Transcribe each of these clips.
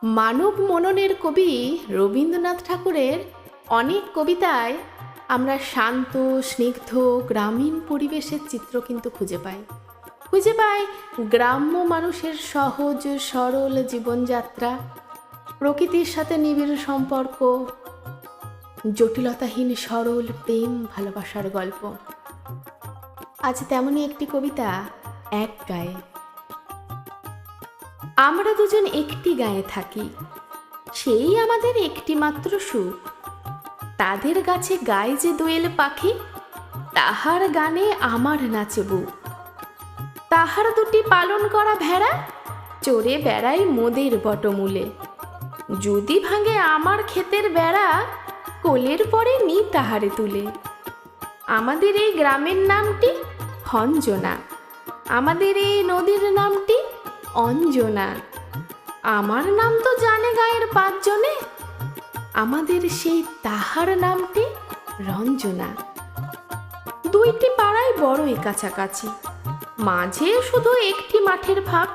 মানব মননের কবি রবীন্দ্রনাথ ঠাকুরের অনেক কবিতায় আমরা শান্ত স্নিগ্ধ গ্রামীণ পরিবেশের চিত্র কিন্তু খুঁজে পাই গ্রাম্য মানুষের সহজ সরল জীবনযাত্রা, প্রকৃতির সাথে নিবিড় সম্পর্ক, জটিলতাহীন সরল প্রেম ভালোবাসার গল্প। আজ তেমনই একটি কবিতা, এক গায়ে। আমরা দুজন একটি গায়ে থাকি, সেই আমাদের একটি মাত্র সুখ। তাদের গাছে গায়ে যে দোয়েল পাখি, তাহার গানে আমার নাচে বুক। তাহার দুটি পালন করা ভেড়া চড়ে বেড়াই মোদের বটমূলে। যদি ভাঙে আমার ক্ষেতের বেড়া, কোলের পরে নি তাহারে তুলে। আমাদের এই গ্রামের নামটি খঞ্জনা, আমাদের এই নদীর নামটি অঞ্জনা। আমার নাম তো জানে গায়ের পাঁচজনে, আমাদের সেই তাহার নামটি রঞ্জনা। দুইটি পাড়ায় বড়ই কাছাকাছি, মাঝে শুধু একটি মাঠের ফাঁক।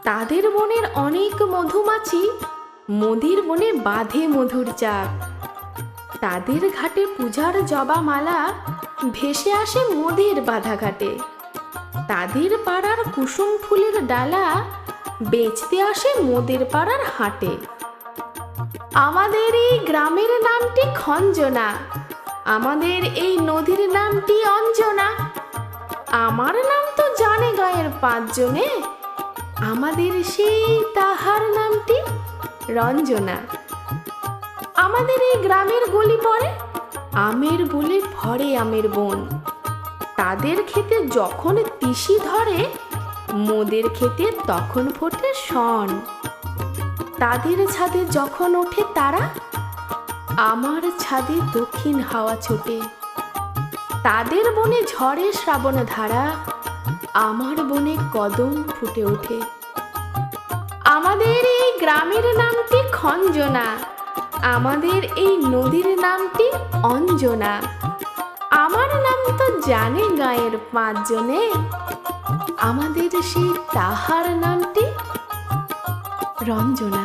তাদের বনের অনেক মধুমাছি, মদির বনে বাঁধে মধুর চাক। তাদের ঘাটে পূজার জবা মালা ভেসে আসে মোদের বাঁধা ঘাটে। তাদের পাড়ার কুসুম ফুলের ডালা বেচতে আসে মোদের পাড়ার হাটে। আমাদের এই গ্রামের নামটি খঞ্জনা, আমাদের এই নদীর নামটি অঞ্জনা। আমার নাম তো জানে গায়ের পাঁচজনে, আমাদের সেই তাহার নামটি রঞ্জনা। আমাদের এই গ্রামের গলি পড়ে আমের বলে ভরে আমের বন। তাদের ক্ষেতে যখন তিসি ধরে, মোদের ক্ষেতে তখন ফোটে শন। তাদের ছাদে যখন ওঠে তারা, আমার ছাদে দক্ষিণ হাওয়া ছোটে। তাদের বনে ঝড়ে শ্রাবণ ধারা, আমার বনে কদম ফুটে ওঠে। আমাদের এই গ্রামের নামটি খঞ্জনা, আমাদের এই নদীর নামটি অঞ্জনা। আমার নাম তো জানে গায়ের পাঁচজনে, আমাদের সেই তাহার নামটি রঞ্জনা।